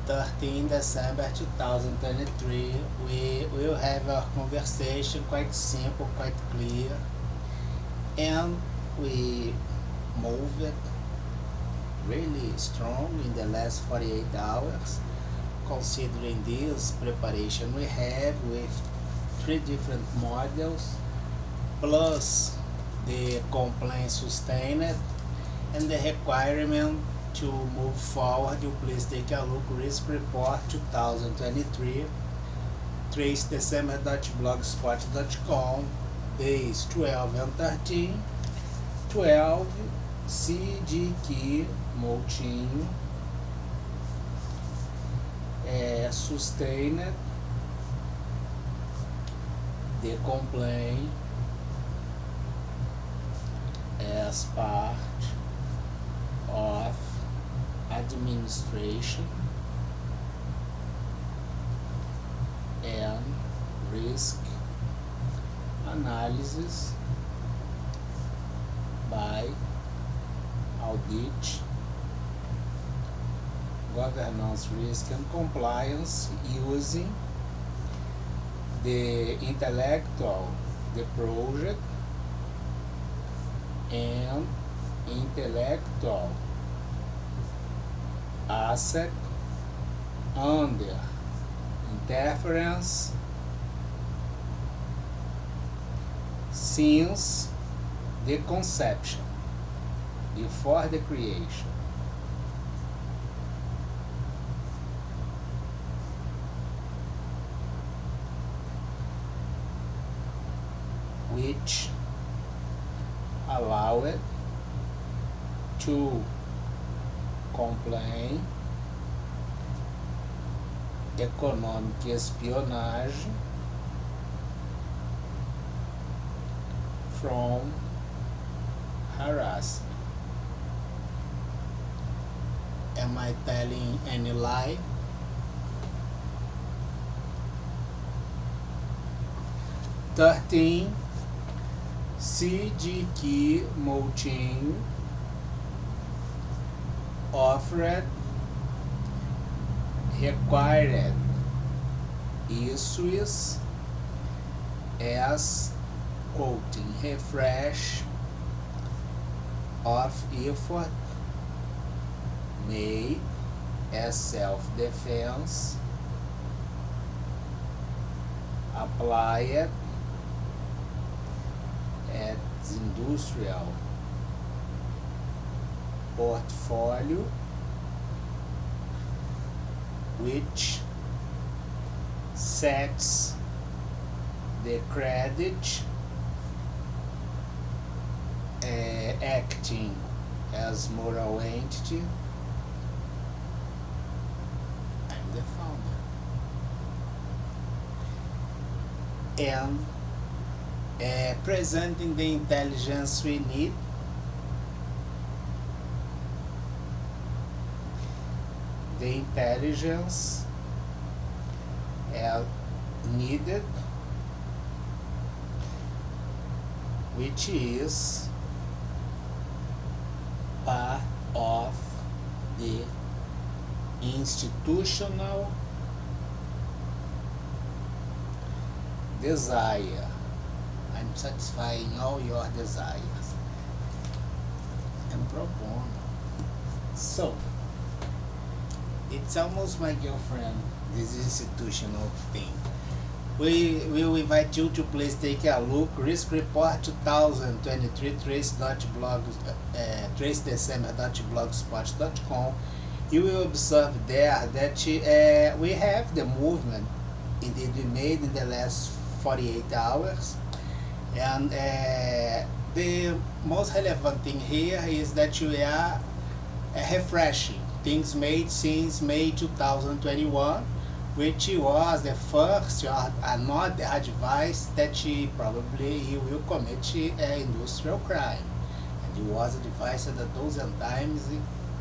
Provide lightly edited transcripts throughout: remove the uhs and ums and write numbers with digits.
13 December 2023, we will have a conversation quite simple, quite clear, and we moved really strong in the last 48 hours, considering this preparation we have with 3 different models, plus the complaint sustained, and the requirement to move forward. You please take a look, risk report 2023, tracedecember.blogspot.com, days 12 and 13, 12 Cgq Moutinho sustained the complaint as part of administration and risk analysis by audit, governance, risk and compliance using the intellectual, the project, and intellectual asset under interference since the conception, before the creation. Which allow it to complain economic espionage from harassment. Am I telling any lie? Thirteen Cgq Moutinho offered required issues as quoting refresh of effort made as self-defense applied at industrial portfolio, which sets the credit acting as moral entity. I'm the founder. And presenting the intelligence we need, the intelligence needed, which is part of the institutional desire. I'm satisfying all your desires. And pro bono. So, it's almost my girlfriend, this institutional thing. We will invite you to please take a look. Risk report 2023, tracedecember.blogspot.com. You will observe there that we have the movement indeed we made in the last 48 hours. And the most relevant thing here is that you are refreshing things made since May 2021, which was the first or another advice that probably he will commit industrial crime. And it was advised a dozen times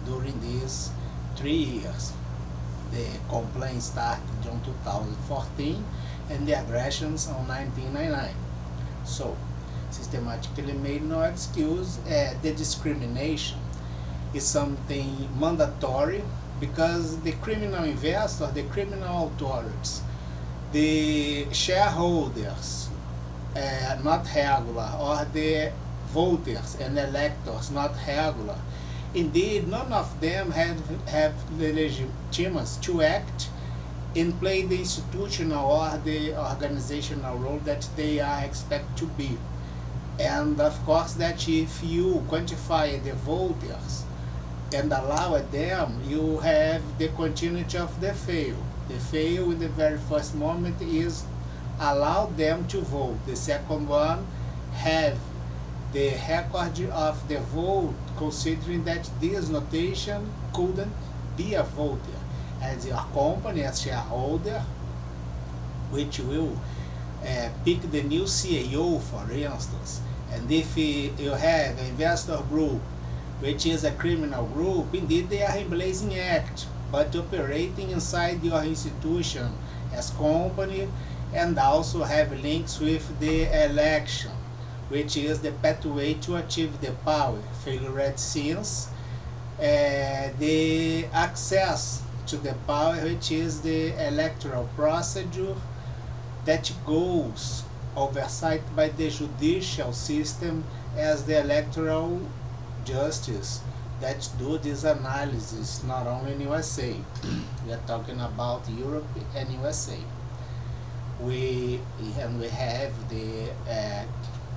during these 3 years. The complaint started in 2014 and the aggressions on 1999. So, systematically made no excuse. The discrimination is something mandatory, because the criminal investor, the criminal authorities, the shareholders, not regular, or the voters and electors not regular, indeed none of them have the legitimacy to act and play the institutional or the organizational role that they are expected to be. And of course that if you quantify the voters and allow them, you have the continuity of the fail. The fail in the very first moment is allow them to vote. The second one, have the record of the vote, considering that this notation couldn't be a voter, as your company as shareholder, which will pick the new CEO, for instance. And if you have an investor group, which is a criminal group, indeed they are in blazing act, but operating inside your institution as company, and also have links with the election, which is the pathway to achieve the power. Failed since the access to the power, which is the electoral procedure that goes oversight by the judicial system as the electoral justice that do this analysis, not only in USA. We are talking about Europe and USA. We have the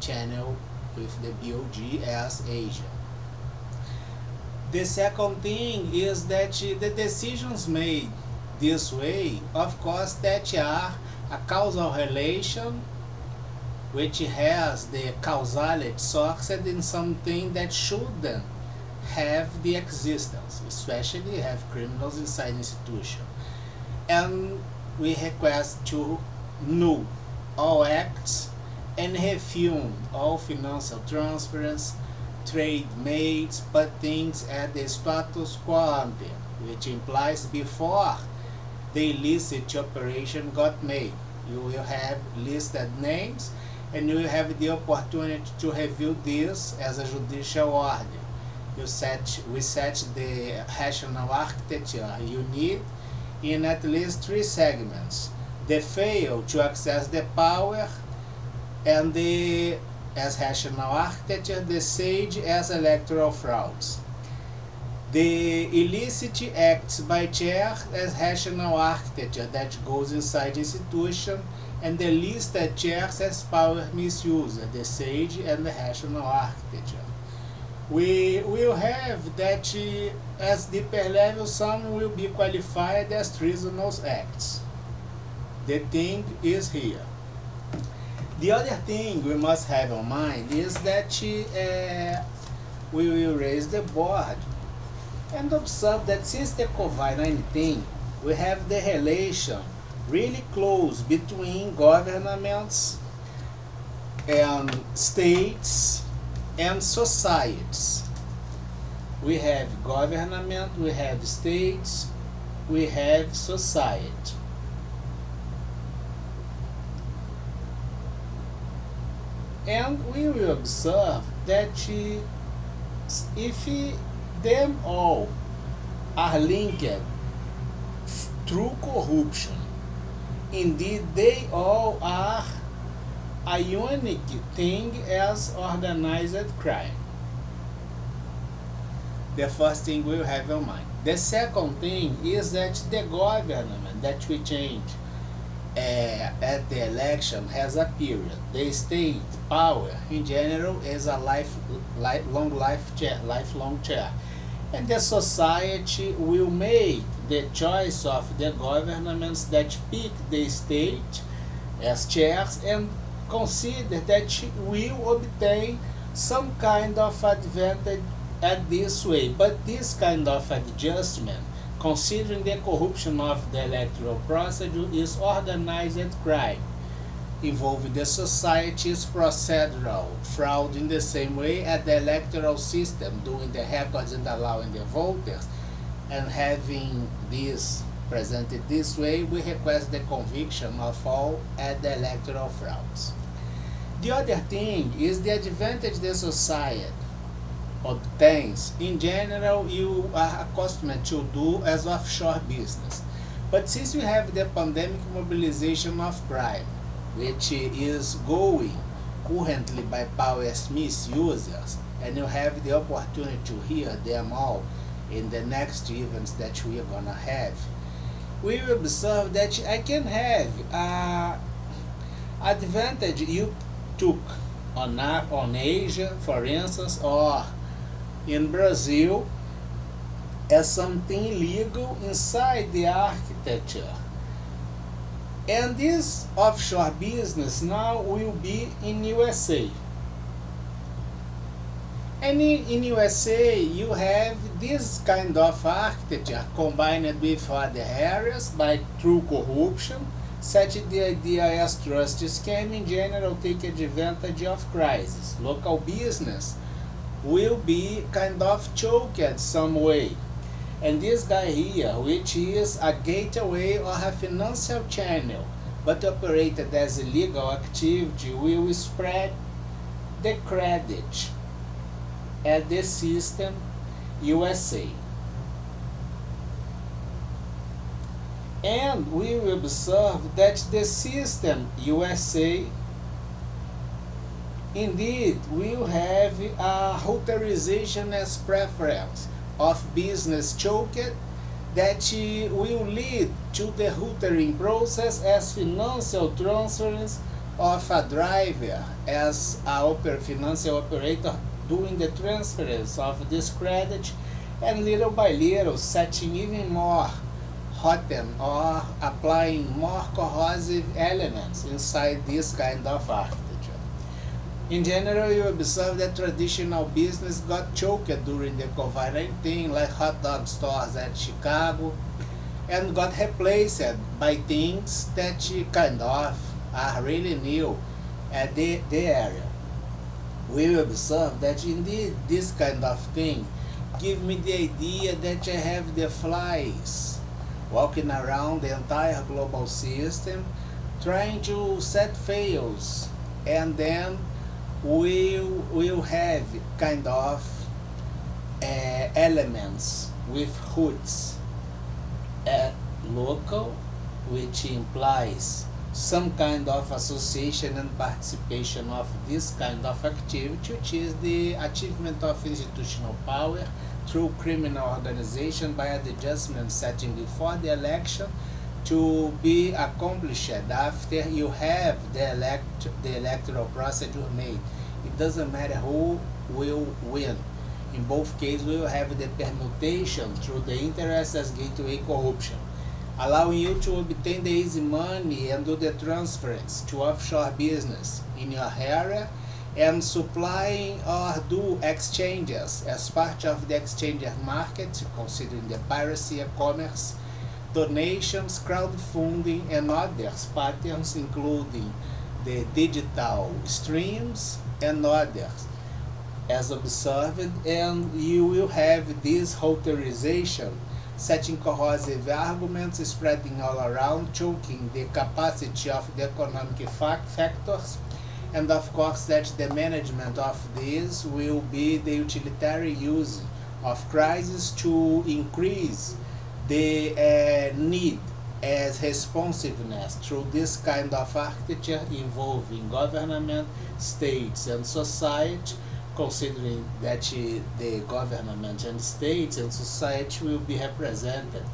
channel with the BOG as Asia. The second thing is that the decisions made this way, of course, that are a causal relation which has the causality sourced in something that shouldn't have the existence, especially have criminals inside the institution. And we request to null all acts and refute all financial transference, trade made, but things at the status quo ante, which implies before the illicit operation got made. You will have listed names, and you will have the opportunity to review this as a judicial order. We set the rational architecture you need in at least 3 segments: the fail to access the power, and the as rational architecture, the SAGE as electoral frauds. The illicit acts by chair as rational architecture that goes inside the institution, and the listed chairs as power misuse, the SAGE and the rational architecture. We will have that as deeper level, some will be qualified as treasonous acts. The thing is here. The other thing we must have in mind is that we will raise the board and observe that since the COVID-19, we have the relation really close between governments and states and societies. We have government, we have states, we have society. And we will observe that if them all are linked through corruption, indeed they all are a unique thing as organized crime. The first thing we'll have in mind. The second thing is that the government that we change at the election has a period. The state power in general is a lifelong chair, and the society will make the choice of the governments that pick the state as chairs and consider that will obtain some kind of advantage at this way. But this kind of adjustment, considering the corruption of the electoral procedure, is organized crime, involving the society's procedural fraud in the same way as the electoral system, doing the records and allowing the voters, and having this presented this way, we request the conviction of all at the electoral frauds. The other thing is the advantage the society obtains, in general, you are accustomed to do as offshore business. But since we have the pandemic mobilization of crime, which is going currently by powers misusers, and you have the opportunity to hear them all in the next events that we are gonna have, we will observe that I can have advantage you took on Asia, for instance, or in Brazil, as something illegal inside the architecture. And this offshore business now will be in USA. And in USA, you have this kind of architecture combined with other areas by through corruption, such the DIS trust scheme in general take advantage of crisis. Local business will be kind of choked some way. And this guy here, which is a gateway or a financial channel, but operated as illegal activity, will spread the credit at the system USA. And we will observe that the system USA indeed will have a authorization as preference of business choked that will lead to the hootering process as financial transference of a driver as a financial operator doing the transference of this credit, and little by little setting even more hotem or applying more corrosive elements inside this kind of architecture. In general, you observe that traditional business got choked during the COVID-19, like hot dog stores at Chicago, and got replaced by things that kind of are really new at the area. We will observe that indeed this kind of thing give me the idea that I have the flies walking around the entire global system trying to set fails, and then we'll have kind of elements with roots local, which implies some kind of association and participation of this kind of activity, which is the achievement of institutional power through criminal organization by an adjustment setting before the election to be accomplished after you have the electoral procedure made. It doesn't matter who will win. In both cases, we will have the permutation through the interest as gateway corruption, allowing you to obtain the easy money and do the transference to offshore business in your area, and supplying or do exchanges as part of the exchange market, considering the piracy commerce, donations, crowdfunding, and others patterns, including the digital streams and others, as observed. And you will have this authorization setting corrosive arguments, spreading all around, choking the capacity of the economic factors, and of course that the management of this will be the utilitarian use of crisis to increase the need as responsiveness through this kind of architecture involving government, states, and society, considering that the government and states and society will be represented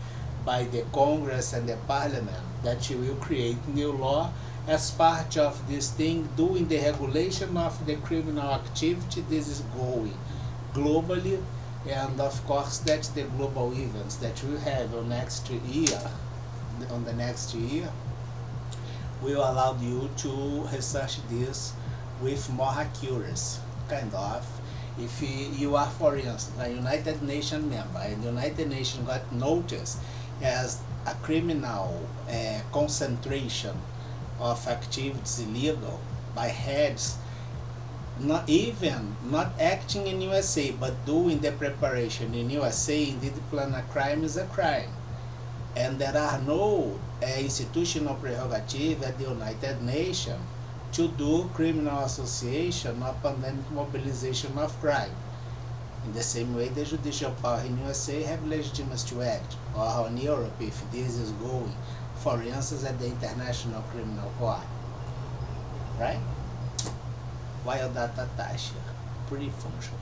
by the Congress and the Parliament, that will create new law as part of this thing, doing the regulation of the criminal activity. This is going globally, and of course that the global events that we have on the next year will allow you to research this with more accuracy. Kind of, if you are, for instance, a United Nations member, and the United Nations got noticed as a criminal concentration of activities illegal by heads not acting in USA but doing the preparation in USA, indeed plan a crime is a crime, and there are no institutional prerogative at the United Nations to do criminal association or pandemic mobilization of crime. In the same way, the judicial power in USA have legitimacy to act, or in Europe if this is going, for instance, at the International Criminal Court, right? While data taxa, pretty functional.